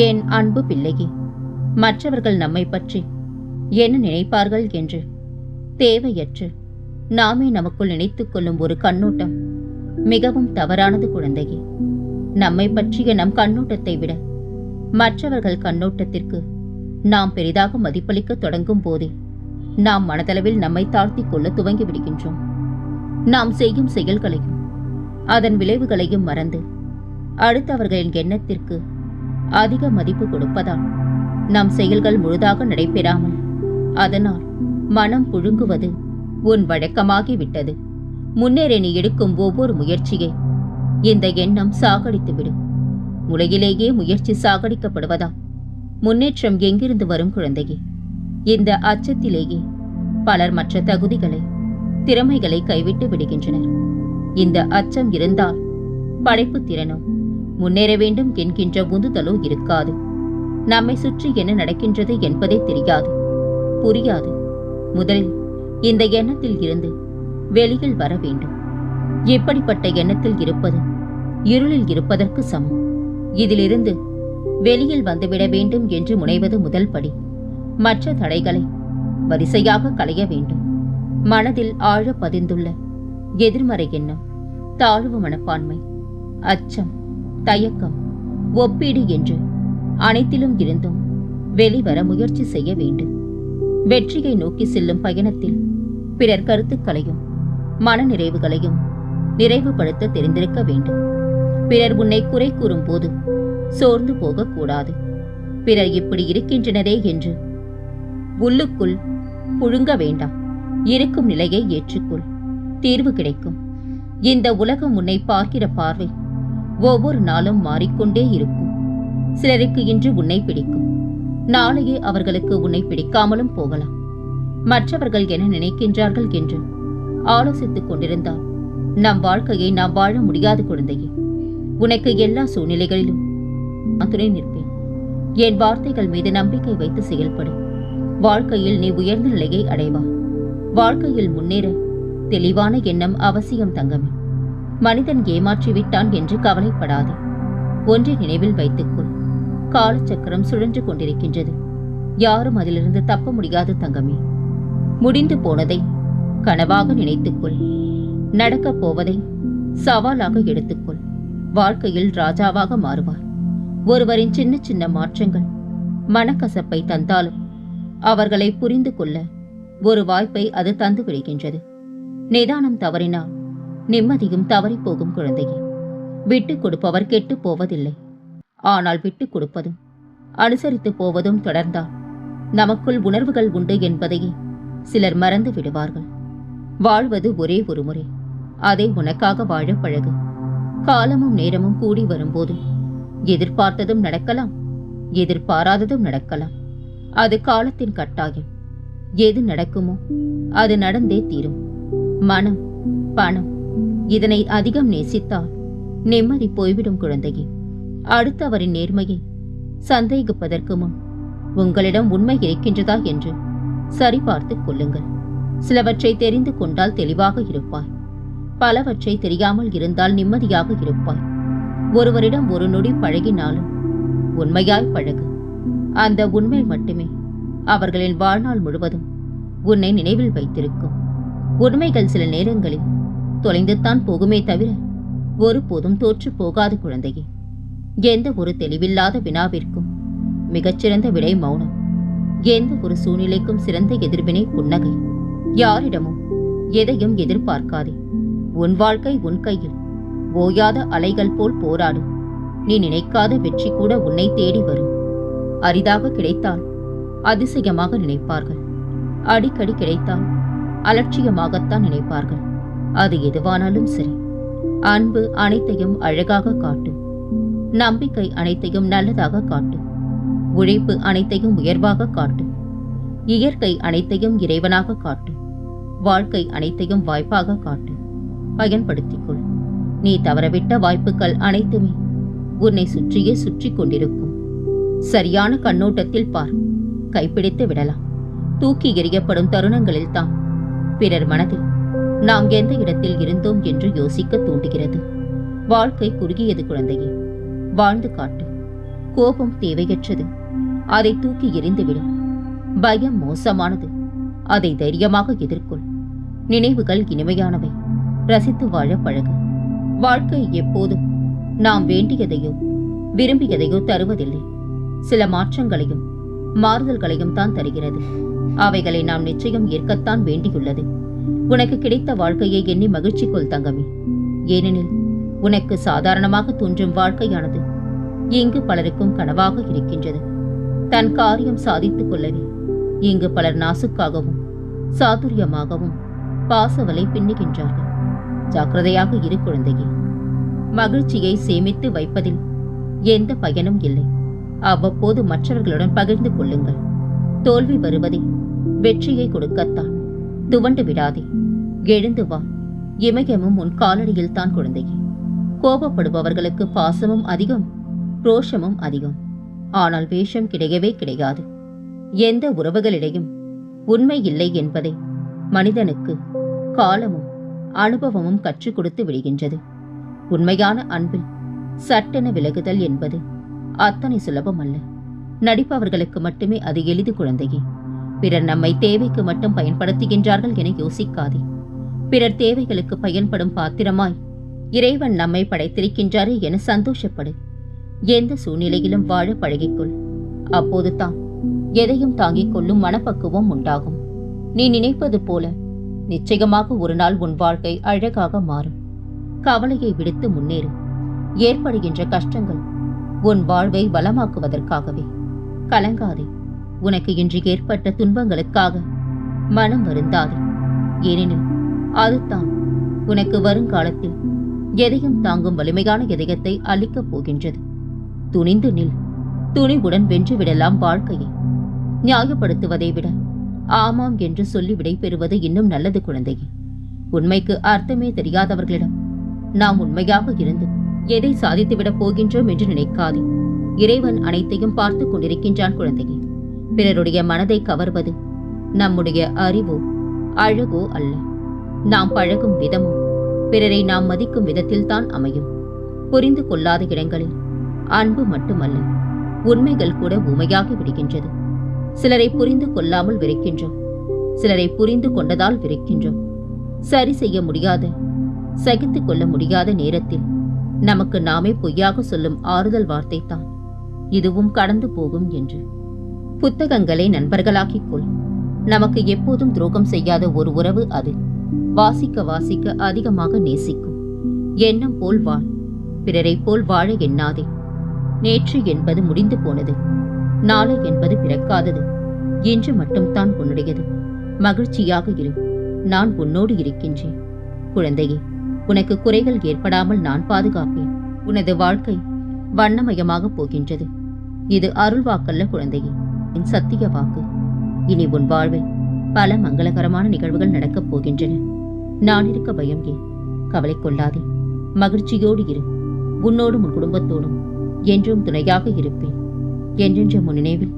என் அன்பு பிள்ளையே, மற்றவர்கள் நம்மை பற்றி என்ன நினைப்பார்கள் என்று தேவையற்று நாமே நமக்குள் நினைத்துக் கொள்ளும் ஒரு கண்ணோட்டம் மிகவும் தவறானது குழந்தையே. நம்மை பற்றிய நம் கண்ணோட்டத்தை விட மற்றவர்கள் கண்ணோட்டத்திற்கு நாம் பெரிதாக மதிப்பளிக்க தொடங்கும் போதே நாம் மனதளவில் நம்மை தாழ்த்திக் கொள்ள துவங்கி விடுகின்றோம். நாம் செய்யும் செயல்களையும் அதன் விளைவுகளையும் மறந்து அடுத்தவர்களின் எண்ணத்திற்கு அதிக மதிப்பு கொடுப்பதால் நம் செயல்கள் முழுதாக நடைபெறாமல் அதனால் மனம் புழுங்குவது உன் வழக்கமாகிவிட்டது. முன்னேற நீ எடுக்கும் ஒவ்வொரு முயற்சியை இந்த எண்ணம் சாகடித்துவிடும். முளையிலேயே முயற்சி சாகடிக்கப்படுவதால் முன்னேற்றம் எங்கிருந்து வரும் குழந்தையே? இந்த அச்சத்திலேயே பலர் மற்ற தகுதிகளை, திறமைகளை கைவிட்டு விடுகின்றனர். இந்த அச்சம் இருந்தால் படைப்பு திறனோ, முன்னேற வேண்டும் என்கின்ற உந்துதலோ இருக்காது. நம்மை சுற்றி என்ன நடக்கின்றது என்பதே தெரியாது, புரியாது. முதலில் இந்த எண்ணத்தில் இருந்து வெளியில் வர வேண்டும். இப்படிப்பட்ட எண்ணத்தில் இருப்பது இருளில் இருப்பதற்கு சமம். இதிலிருந்து வெளியில் வந்துவிட வேண்டும் என்று முனைவது முதல் படி. மற்ற தடைகளை வரிசையாக களைய வேண்டும். மனதில் ஆழ பதிந்துள்ள எதிர்மறை எண்ணம், தாழ்வு மனப்பான்மை, அச்சம், தயக்கம், ஒப்பீடு என்று அனைத்திலும் இருந்தும் வெளிவர முயற்சி செய்ய வேண்டும். வெற்றியை நோக்கி செல்லும் பயணத்தில் பிறர் கருத்துக்களையும் மன நிறைவுகளையும் நிறைவுபடுத்த தெரிந்திருக்க வேண்டும். பிறர் உன்னை குறை கூறும் போது சோர்ந்து போகக்கூடாது. பிறர் இப்படி இருக்கின்றனரே என்று உள்ளுக்குள் புழுங்க வேண்டாம். இருக்கும் நிலையை ஏற்றுக்கொள், தீர்வு கிடைக்கும். இந்த உலகம் உன்னை பார்க்கிற பார்வை ஒவ்வொரு நாளும் மாறிக்கொண்டே இருக்கும். சிலருக்கு இன்று உன்னை பிடிக்கும், நாளையே அவர்களுக்கு உன்னை பிடிக்காமலும் போகலாம். மற்றவர்கள் என்ன நினைக்கின்றார்கள் என்று ஆலோசித்துக் கொண்டிருந்தால் நம் வாழ்க்கையை நாம் வாழ முடியாது குழந்தையே. உனக்கு எல்லா சூழ்நிலைகளிலும் நான் துணை நிற்பேன். என் வார்த்தைகள் மீது நம்பிக்கை வைத்து செயல்படும். வாழ்க்கையில் நீ உயர்ந்த நிலையை அடைவாய். வாழ்க்கையில் முன்னேற தெளிவான எண்ணம் அவசியம் தங்கமே. மனிதன் ஏமாற்றிவிட்டான் என்று கவலைப்படாதே. ஒன்றை நினைவில் வைத்துக்கொள், காலச்சக்கரம் சுழன்று கொண்டிருக்கின்றது. யாரும் அதிலிருந்து தப்ப முடியாது தங்கமே. முடிந்து போனதை கனவாக நினைத்துக்கொள். நடக்கப் போவதை சவாலாக எடுத்துக்கொள். வாழ்க்கையில் ராஜாவாக மாறுவார். ஒருவரின் சின்ன சின்ன மாற்றங்கள் மனக்கசப்பை தந்தாலும் அவர்களை புரிந்து கொள்ள ஒரு வாய்ப்பை அது தந்து விடுகின்றது. நிதானம் தவறினால் நிம்மதியும் தவறி போகும் குழந்தையே. விட்டுக் கொடுப்பவர் கெட்டு போவதில்லை. ஆனால் விட்டுக் கொடுப்பதும் அனுசரித்து போவதும் தொடர்ந்தால் நமக்குள் உணர்வுகள் உண்டு என்பதையே சிலர் மறந்து விடுவார்கள். வாழ்வது ஒரே ஒரு முறை. அதை உனக்காக வாழ பழகு. காலமும் நேரமும் கூடி வரும்போது எதிர்பார்த்ததும் நடக்கலாம், எதிர்பாராததும் நடக்கலாம். அது காலத்தின் கட்டாயம். எது நடக்குமோ அது நடந்தே தீரும். மனம், பணம் இதனை அதிகம் நேசித்தால் நிம்மதி போய்விடும் குழந்தையே. அடுத்தவரின் நேர்மையை சந்தேகிப்பதற்கு முன் உங்களிடம் உண்மை இருக்கின்றதா என்று சரிபார்த்துக் கொள்ளுங்கள். சிலவற்றை தெரிந்து கொண்டால் தெளிவாக இருப்பாய். பலவற்றை தெரியாமல் இருந்தால் நிம்மதியாக இருப்பாய். ஒருவரிடம் ஒரு நொடி பழகினாலும் உண்மையாய் பழகு. அந்த உண்மை மட்டுமே அவர்களின் வாழ்நாள் முழுவதும் உன்னை நினைவில் வைத்திருக்கும். உண்மைகள் சில நேரங்களில் தொலைந்துத்தான் போகுமே தவிர ஒருபோதும் தோற்று போகாது குழந்தையே. எந்த ஒரு தெளிவில்லாத வினாவிற்கும் மிகச்சிறந்த விடை மௌனம். எந்த ஒரு சூழ்நிலைக்கும் சிறந்த எதிர்வினை புன்னகை. யாரிடமும் எதையும் எதிர்பார்க்காதே. உன் வாழ்க்கை உன் கையில். ஓயாத அலைகள் போல் போராடு. நீ நினைக்காத வெற்றி கூட உன்னை தேடி வரும். அரிதாக கிடைத்தால் அதிசயமாக நினைப்பார்கள். அடிக்கடி கிடைத்தால் அலட்சியமாகத்தான் நினைப்பார்கள். அது எதுவானாலும் சரி. அன்பு அனைத்தையும் அழகாக காட்டும். நம்பிக்கை அனைத்தையும் நல்லதாக காட்டும். உழைப்பு அனைத்தையும் உயர்வாக காட்டும். இயற்கை அனைத்தையும் இறைவனாக காட்டும். வாழ்க்கை அனைத்தையும் வாய்ப்பாக காட்டும். பயன்படுத்திக்கொள். நீ தவறவிட்ட வாய்ப்புகள் அனைத்துமே உன்னை சுற்றியே சுற்றி கொண்டிருக்கும். சரியான கண்ணோட்டத்தில் பார். கைப்பிடித்து விடலாம். தூக்கி எறியப்படும் தருணங்களில் தான் பிறர் மனதில் நாம் எந்த இடத்தில் இருந்தோம் என்று யோசிக்க தூண்டுகிறது. வாழ்க்கை குறுகியது குழந்தையே. வாழ்ந்து காட்டு. கோபம் தேவையற்றது, அதை தூக்கி எறிந்துவிடும். பயம் மோசமானது, அதை தைரியமாக எதிர்கொள். நினைவுகள் இனிமையானவை, ரசித்து வாழ பழகு. வாழ்க்கை எப்போதும் நாம் வேண்டியதையோ விரும்பியதையோ தருவதில்லை. சில மாற்றங்களையும் மாறுதல்களையும் தான் தருகிறது. அவைகளை நாம் நிச்சயம் ஏற்கத்தான் வேண்டியுள்ளது. உனக்கு கிடைத்த வாழ்க்கையை எண்ணி மகிழ்ச்சி கொள் தங்கமே. ஏனெனில் உனக்கு சாதாரணமாக தோன்றும் வாழ்க்கையானது இங்கு பலருக்கும் கனவாக இருக்கின்றது. தன் காரியம் சாதித்துக் கொள்ளவே இங்கு பலர் நாசுக்காகவும் சாதுரியமாகவும் பாசவலை பின்னுகின்றார்கள். ஜாக்கிரதையாக இரு குழந்தையே. மகிழ்ச்சியை சேமித்து வைப்பதில் எந்த பயனும் இல்லை. அவ்வப்போது மற்றவர்களுடன் பகிர்ந்து கொள்ளுங்கள். தோல்வி வருவதே வெற்றியை கொடுக்கத்தான். துவண்டு விடாதே, எழுந்து வா. இமயமும் உன் காலடியில் தான் குழந்தையே. கோபப்படுபவர்களுக்கு பாசமும் அதிகம், ரோஷமும் அதிகம். ஆனால் வேஷம் கிடையவே கிடையாது. எந்த உறவுகளிடையும் உண்மை இல்லை என்பதை மனிதனுக்கு காலமும் அனுபவமும் கற்றுக் கொடுத்து விடுகின்றது. உண்மையான அன்பில் சட்டென விலகுதல் என்பது அத்தனை சுலபம் அல்ல. நடிப்பவர்களுக்கு மட்டுமே அது எளிது குழந்தையே. பிறர் நம்மை தேவைக்கு மட்டும் பயன்படுத்துகின்றார்கள் என யோசிக்காதே. பிறர் தேவைகளுக்கு பயன்படும் பாத்திரமாய் இறைவன் நம்மை படைத்திருக்கின்றாரே என சந்தோஷப்படு. எந்த சூழ்நிலையிலும் வாழ பழகிக்கொள். அப்போது தான் எதையும் தாங்கிக் கொள்ளும் மனப்பக்குவம் உண்டாகும். நீ நினைப்பது போல நிச்சயமாக ஒரு நாள் உன் வாழ்க்கை அழகாக மாறும். கவலையை விடுத்து முன்னேறு. ஏற்படுகின்ற கஷ்டங்கள் உன் வாழ்வை வளமாக்குவதற்காகவே. கலங்காதே. உனக்கு இன்று ஏற்பட்ட துன்பங்களுக்காக மனம் வருந்தாதே. ஏனெனில் அதுதான் உனக்கு வருங்காலத்தில் எதையும் தாங்கும் வலிமையான இதயத்தை அளிக்கப் போகின்றது. துணிந்து நில். துணிவுடன் வென்றுவிடலாம் வாழ்க்கையை. நியாயப்படுத்துவதை விட ஆமாம் என்று சொல்லி விடை பெறுவது இன்னும் நல்லது குழந்தையே. உண்மைக்கு அர்த்தமே தெரியாதவர்களிடம் நாம் உண்மையாக இருந்து எதை சாதித்துவிடப் போகின்றோம் என்று நினைக்காதே. இறைவன் அனைத்தையும் பார்த்து கொண்டிருக்கின்றான் குழந்தையே. பிறருடைய மனதை கவர்வது நம்முடைய அறிவோ அழகோ அல்ல. நாம் பழகும் விதமோ பிறரை நாம் மதிக்கும் விதத்தில் தான் அமையும். புரிந்து கொள்ளாத இடங்களில் அன்பு மட்டுமல்ல, உண்மைகள் கூட ஊமையாகி விடுகின்றது. சிலரை புரிந்து கொள்ளாமல் வெறுக்கின்றோம். சிலரை புரிந்து கொண்டதால் வெறுக்கின்றோம். சரி செய்ய முடியாத, சகித்துக் கொள்ள முடியாத நேரத்தில் நமக்கு நாமே பொய்யாக சொல்லும் ஆறுதல் வார்த்தை தான் இதுவும் கடந்து போகும் என்று. புத்தகங்களை நண்பர்களாக்கிக் கொள். நமக்கு எப்போதும் துரோகம் செய்யாத ஒரு உறவு அது. வாசிக்க வாசிக்க அதிகமாக நேசிக்கும். எண்ணம் போல் வாழ். பிறரை போல் வாழ எண்ணாதே. நேற்று என்பது முடிந்து போனது. நாளை என்பது பிறக்காதது. இன்று மட்டும்தான் உன்னுடையது. மகிழ்ச்சியாக இரு. நான் உன்னோடு இருக்கின்றேன் குழந்தையே. உனக்கு குறைகள் ஏற்படாமல் நான் பாதுகாப்பேன். உனது வாழ்க்கை வண்ணமயமாக போகின்றது. இது அருள் வாக்கல்ல குழந்தையே, என் சத்திய வாக்கு. இனி உன் வாழ்வில் பல மங்களகரமான நிகழ்வுகள் நடக்கப் போகின்றன. நான் இருக்க பயம் ஏன்? கவலை கொள்ளாதே. மகிழ்ச்சியோடு இரு. உன்னோடும் உன் குடும்பத்தோடும் என்றும் துணையாக இருப்பேன். என்றென்ற முன் நினைவில்